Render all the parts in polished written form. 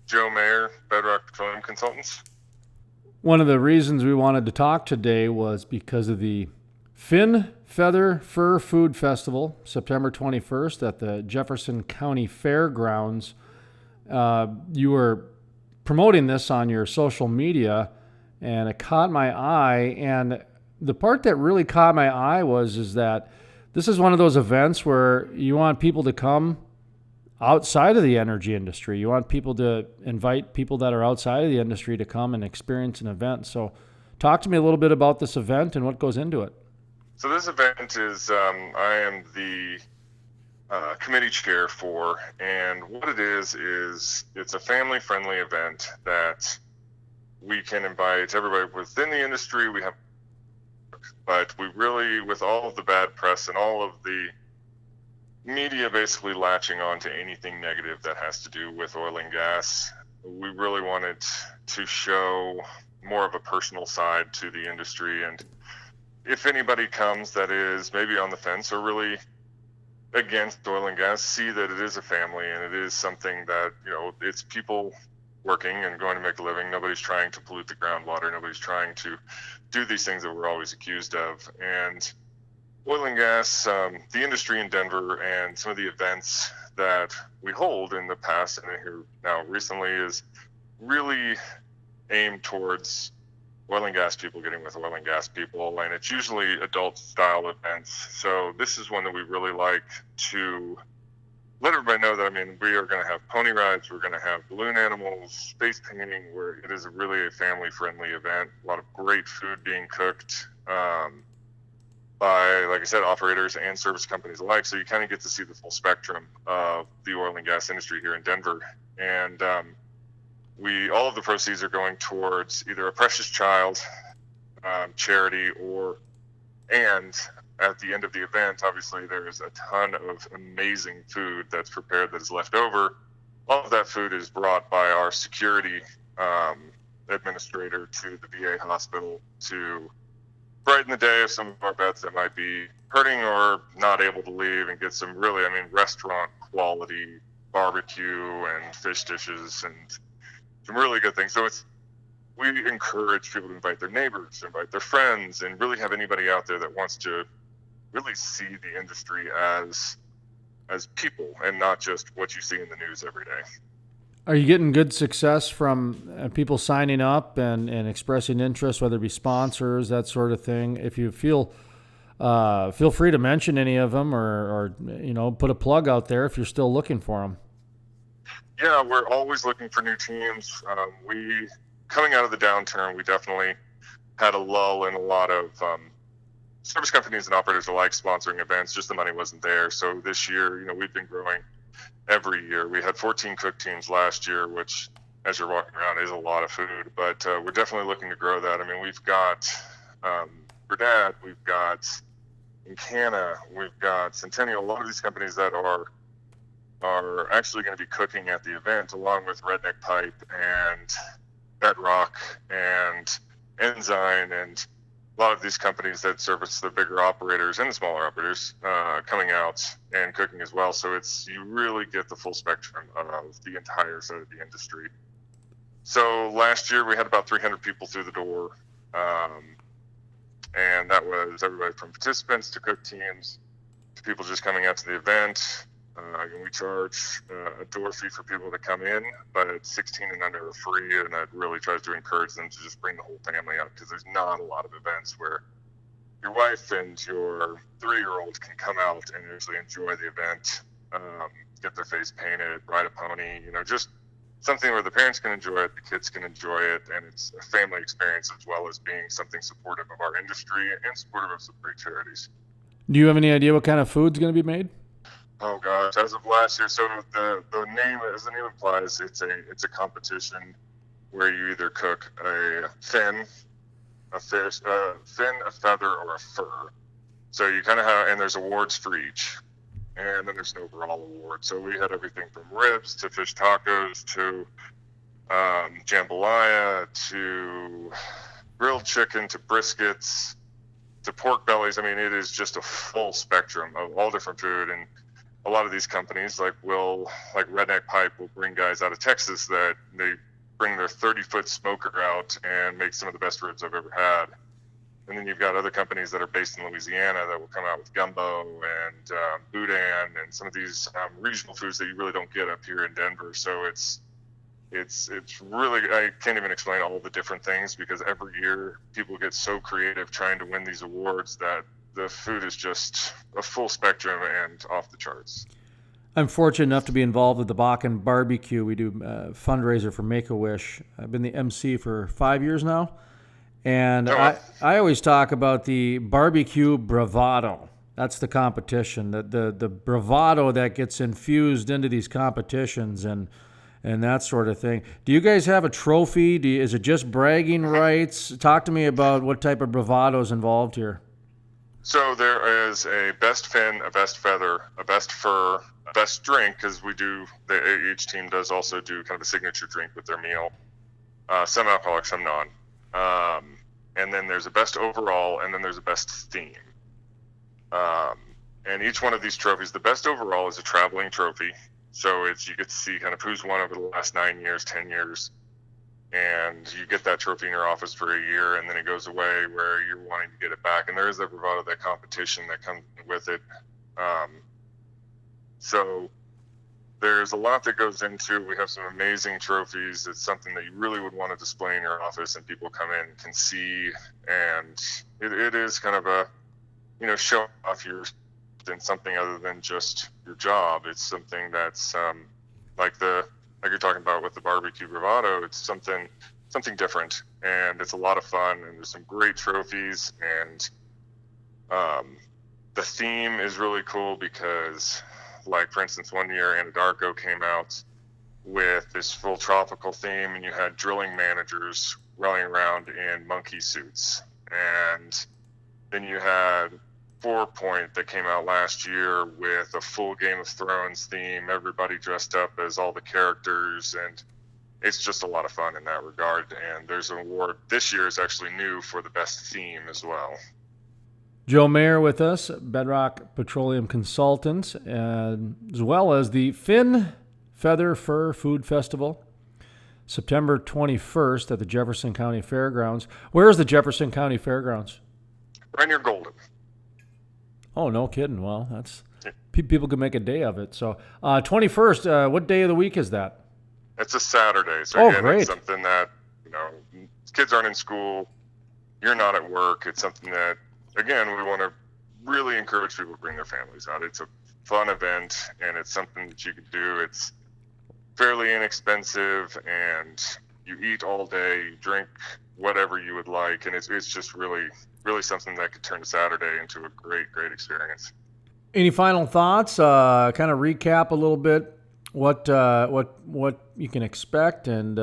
Joe Maher, Bedrock Petroleum Consultants. One of the reasons we wanted to talk today was because of the Fin Feather Fur Food Festival, September 21st at the Jefferson County Fairgrounds. You were promoting this on your social media, and it caught my eye. And the part that really caught my eye is that this is one of those events where you want people to come outside of the energy industry. You want people to invite people that are outside of the industry to come and experience an event. So talk to me a little bit about this event and what goes into it. So this event is, I am the committee chair for, and what it is it's a family-friendly event that we can invite everybody within the industry. But we really, with all of the bad press and all of the media basically latching on to anything negative that has to do with oil and gas, we really wanted to show more of a personal side to the industry. And if anybody comes that is maybe on the fence or really against oil and gas, see that it is a family and it is something that, it's people working and going to make a living. Nobody's trying to pollute the groundwater. Nobody's trying to do these things that we're always accused of. And oil and gas, the industry in Denver, and some of the events that we hold in the past and here now recently is really aimed towards oil and gas people getting with oil and gas people, and it's usually adult style events. So this is one that we really like to let everybody know that, we are going to have pony rides, we're going to have balloon animals, space painting, where it is really a family-friendly event. A lot of great food being cooked by, like I said, operators and service companies alike. So you kind of get to see the full spectrum of the oil and gas industry here in Denver. And all of the proceeds are going towards either a Precious Child charity and at the end of the event, obviously there is a ton of amazing food that's prepared that is left over. All of that food is brought by our security administrator to the VA hospital to brighten the day of some of our vets that might be hurting or not able to leave, and get some really, restaurant quality barbecue and fish dishes and some really good things. So we encourage people to invite their neighbors, invite their friends, and really have anybody out there that wants to really see the industry as people and not just what you see in the news every day. Are you getting good success from people signing up and expressing interest, whether it be sponsors, that sort of thing? If you feel free to mention any of them or put a plug out there if you're still looking for them. Yeah, we're always looking for new teams. Coming out of the downturn, we definitely had a lull in a lot of service companies and operators alike sponsoring events. Just the money wasn't there. So this year, we've been growing every year. We had 14 cook teams last year, which, as you're walking around, is a lot of food. But we're definitely looking to grow that. We've got Burdett, we've got Encana, we've got Centennial. A lot of these companies that are actually going to be cooking at the event, along with Redneck Pipe and Bedrock and Enzyme, and a lot of these companies that service the bigger operators and the smaller operators coming out and cooking as well. So you really get the full spectrum of the entire side of the industry. So last year we had about 300 people through the door, and that was everybody from participants to cook teams to people just coming out to the event. And we charge a door fee for people to come in, but it's 16 and under are free, and that really tries to encourage them to just bring the whole family out, because there's not a lot of events where your wife and your 3-year-old can come out and actually enjoy the event, get their face painted, ride a pony, just something where the parents can enjoy it, the kids can enjoy it, and it's a family experience as well as being something supportive of our industry and supportive of some great charities. Do you have any idea what kind of food's going to be made? Oh gosh, as of last year, so the name, as the name implies, it's a competition where you either cook a fin, a fish, a feather, or a fur. So you kind of have, and there's awards for each, and then there's an overall award. So we had everything from ribs to fish tacos to jambalaya to grilled chicken to briskets to pork bellies. It is just a full spectrum of all different food, and a lot of these companies, like Redneck Pipe, will bring guys out of Texas that they bring their 30-foot smoker out and make some of the best ribs I've ever had. And then you've got other companies that are based in Louisiana that will come out with gumbo and boudin and some of these regional foods that you really don't get up here in Denver. So it's really, I can't even explain all the different things, because every year people get so creative trying to win these awards that the food is just a full spectrum and off the charts. I'm fortunate enough to be involved with the Bakken Barbecue. We do a fundraiser for Make-A-Wish. I've been the MC for 5 years now. And I always talk about the barbecue bravado. That's the competition, the bravado that gets infused into these competitions and that sort of thing. Do you guys have a trophy? Is it just bragging rights? Talk to me about what type of bravado is involved here. So there is a best fin, a best feather, a best fur, a best drink, because each team does also do kind of a signature drink with their meal. Some alcoholic, some non. And then there's a best overall, and then there's a best theme. And each one of these trophies, the best overall is a traveling trophy. So you get to see kind of who's won over the last 9 years, 10 years. And you get that trophy in your office for a year, and then it goes away where you're wanting to get it back. And there is that bravado, that competition that comes with it. So there's a lot that goes into. We have some amazing trophies. It's something that you really would want to display in your office, and people come in and can see. And it is kind of a, show off your in something other than just your job. It's something that's like you're talking about with the barbecue bravado. It's something different, and it's a lot of fun. And there's some great trophies, and the theme is really cool because, like, for instance, one year Anadarko came out with this full tropical theme, and you had drilling managers running around in monkey suits. And then you had 4 Point that came out last year with a full Game of Thrones theme, everybody dressed up as all the characters, and it's just a lot of fun in that regard. And there's an award this year is actually new for the best theme as well. Joe Maher with us, Bedrock Petroleum Consultants, as well as the Fin Feather Fur Food Festival, September 21st at the Jefferson County Fairgrounds. Where is the Jefferson County Fairgrounds? Right near Golden. Oh, no kidding. Well, people could make a day of it. So 21st, what day of the week is that? It's a Saturday. So again, great. It's something that, kids aren't in school, you're not at work. It's something that, again, we want to really encourage people to bring their families out. It's a fun event, and it's something that you can do. It's fairly inexpensive, and you eat all day, you drink whatever you would like, and it's just really, really something that could turn a Saturday into a great, great experience. Any final thoughts? Kind of recap a little bit what you can expect, and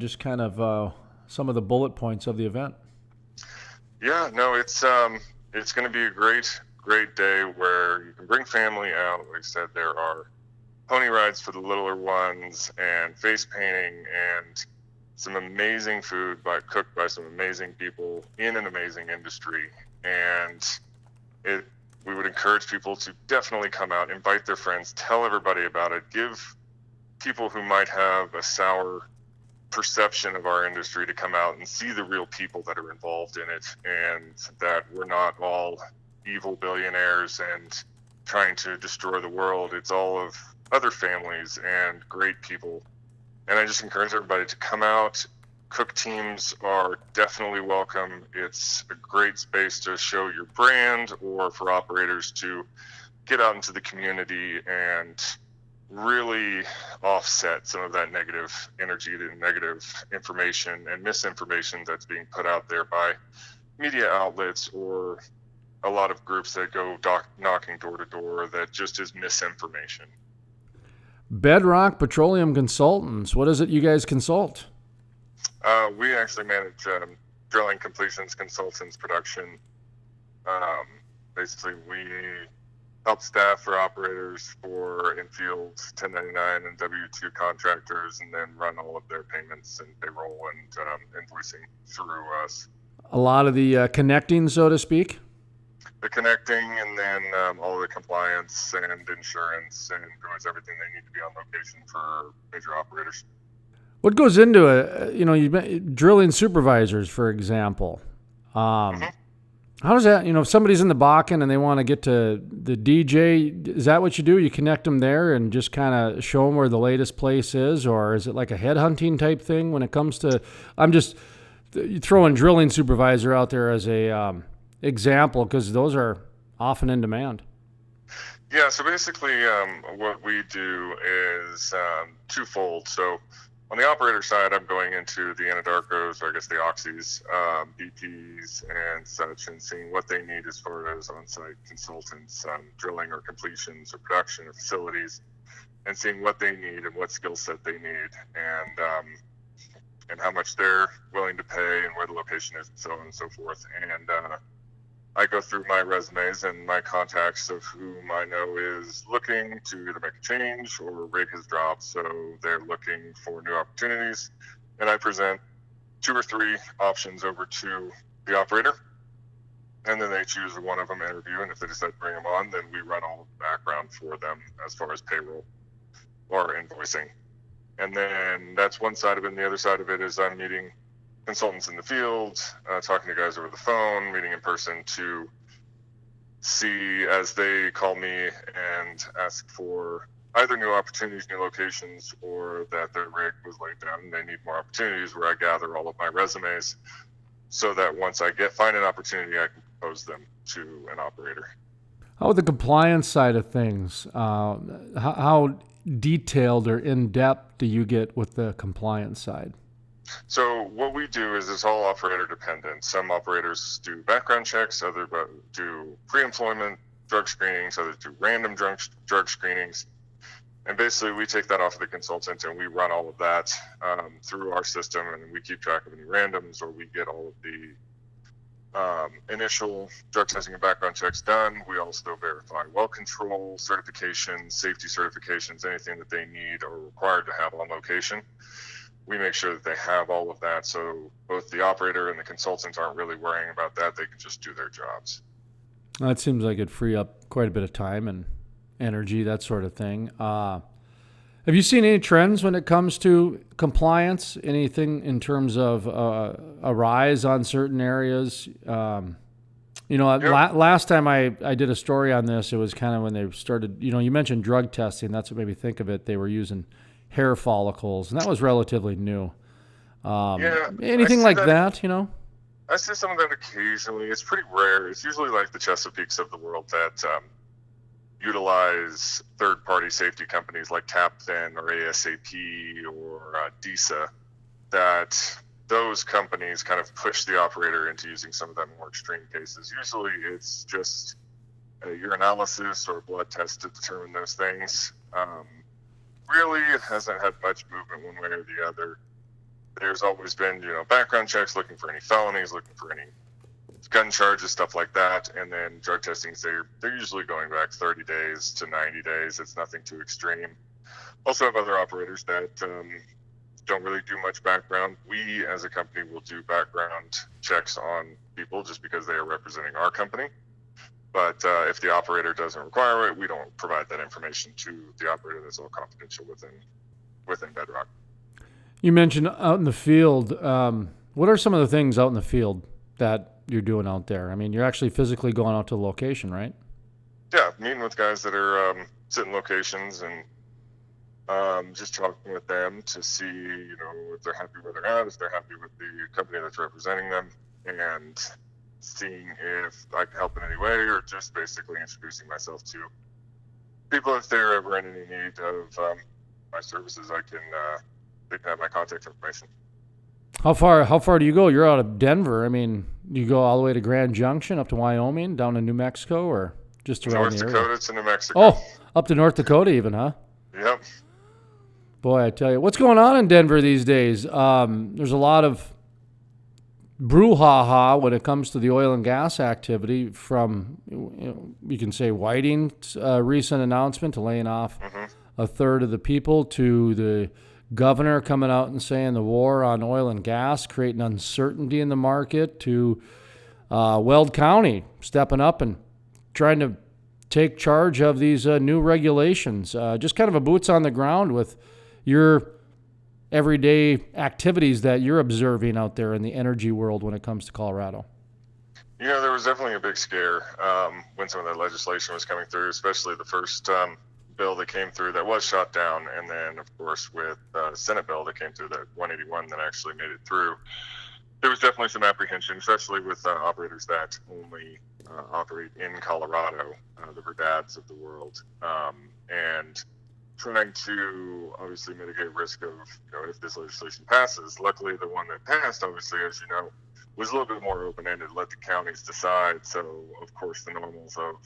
just kind of some of the bullet points of the event. Yeah, no, it's going to be a great day where you can bring family out. Like I said, there are pony rides for the littler ones, and face painting, and some amazing food cooked by some amazing people in an amazing industry. And we would encourage people to definitely come out, invite their friends, tell everybody about it, give people who might have a sour perception of our industry to come out and see the real people that are involved in it, and that we're not all evil billionaires and trying to destroy the world. It's all of other families and great people. And I just encourage everybody to come out. Cook teams are definitely welcome. It's a great space to show your brand, or for operators to get out into the community and really offset some of that negative energy, the negative information and misinformation that's being put out there by media outlets or a lot of groups that go knocking door to door that just is misinformation. Bedrock Petroleum Consultants. What is it you guys consult? We actually manage drilling, completions, consultants, production. Basically, we help staff for operators for in-field 1099 and W-2 contractors, and then run all of their payments and payroll and invoicing through us. A lot of the connecting, so to speak? the connecting, and then all of the compliance and insurance and pretty much everything they need to be on location for major operators. What goes into drilling supervisors, for example? Mm-hmm. How does that, if somebody's in the Bakken and they want to get to the DJ, is that what you do? You connect them there and just kind of show them where the latest place is? Or is it like a headhunting type thing when it comes to, I'm just throwing drilling supervisor out there as a example, because those are often in demand. Yeah, so basically what we do is twofold. So on the operator side, I'm going into the Anadarkos, or I guess the Oxys, BPs, and such, and seeing what they need as far as on-site consultants, drilling or completions or production or facilities, and seeing what they need and what skill set they need, and how much they're willing to pay and where the location is, and so on and so forth. And I go through my resumes and my contacts of whom I know is looking to either make a change or rig has dropped, so they're looking for new opportunities. And I present 2 or 3 options over to the operator, and then they choose one of them, interview, and if they decide to bring them on, then we run all the background for them as far as payroll or invoicing. And then that's one side of it, and the other side of it is I'm meeting consultants in the field, talking to guys over the phone, meeting in person to see as they call me and ask for either new opportunities, new locations, or that their rig was laid down and they need more opportunities, where I gather all of my resumes so that once I find an opportunity, I can propose them to an operator. How about the compliance side of things? How detailed or in-depth do you get with the compliance side? So what we do is it's all operator dependent. Some operators do background checks, others do pre-employment drug screenings, others do random drug screenings. And basically we take that off of the consultant and we run all of that through our system, and we keep track of any randoms, or we get all of the initial drug testing and background checks done. We also verify well control certifications, safety certifications, anything that they need or required to have on location. We make sure that they have all of that, so both the operator and the consultants aren't really worrying about that. They can just do their jobs. That seems like it'd free up quite a bit of time and energy, that sort of thing. Have you seen any trends when it comes to compliance? Anything in terms of a rise on certain areas? Last time I did a story on this, it was kind of when they started, you mentioned drug testing. That's what made me think of it. They were using hair follicles, and that was relatively new. Anything like that, I see some of that occasionally. It's pretty rare. It's usually like the Chesapeakes of the world that utilize third-party safety companies like TAPFIN or ASAP or DISA, that those companies kind of push the operator into using some of them more extreme cases. Usually it's just a urinalysis or a blood test to determine those things. Really, it hasn't had much movement one way or the other. There's always been, background checks, looking for any felonies, looking for any gun charges, stuff like that. And then drug testing, they're usually going back 30 days to 90 days. It's nothing too extreme. Also have other operators that don't really do much background. We, as a company, will do background checks on people just because they are representing our company. But if the operator doesn't require it, we don't provide that information to the operator. That's all confidential within Bedrock. You mentioned out in the field. What are some of the things out in the field that you're doing out there? I mean, you're actually physically going out to the location, right? Yeah, meeting with guys that are sitting locations and just talking with them to see, if they're happy where they're at, if they're happy with the company that's representing them, and seeing if I can help in any way, or just basically introducing myself to people if they're ever in any need of my services. They can have my contact information. How far do you go? You're out of Denver. I mean, do you go all the way to Grand Junction, up to Wyoming, down to New Mexico, or just around the area? North Dakota to New Mexico. Oh, up to North Dakota even, huh? Yep. Boy, I tell you, what's going on in Denver these days? There's a lot of brouhaha when it comes to the oil and gas activity, from, you can say, Whiting's recent announcement to laying off a third of the people, to the governor coming out and saying the war on oil and gas creating uncertainty in the market, to Weld County stepping up and trying to take charge of these new regulations. Just kind of a boots on the ground with your everyday activities that you're observing out there in the energy world when it comes to Colorado. There was definitely a big scare when some of that legislation was coming through, especially the first bill that came through that was shot down, and then, of course, with the Senate bill that came through, that 181 that actually made it through. There was definitely some apprehension, especially with operators that only operate in Colorado, the Verdads of the world, and trying to obviously mitigate risk of, if this legislation passes. Luckily, the one that passed, obviously, as you know, was a little bit more open-ended, let the counties decide. So, of course, the normals of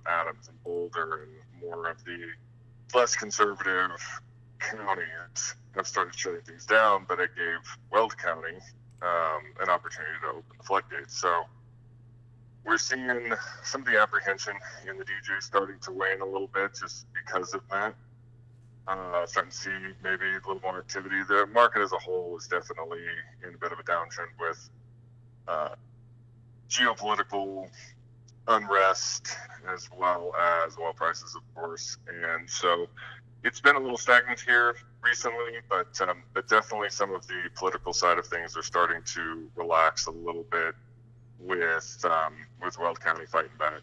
Adams and Boulder and more of the less conservative counties have started shutting things down, but it gave Weld County an opportunity to open the floodgates. So we're seeing some of the apprehension in the DJ starting to wane a little bit just because of that. Starting to see maybe a little more activity. The market as a whole is definitely in a bit of a downtrend with geopolitical unrest as well as oil prices, of course. And so it's been a little stagnant here recently, but definitely some of the political side of things are starting to relax a little bit with Weld County fighting back.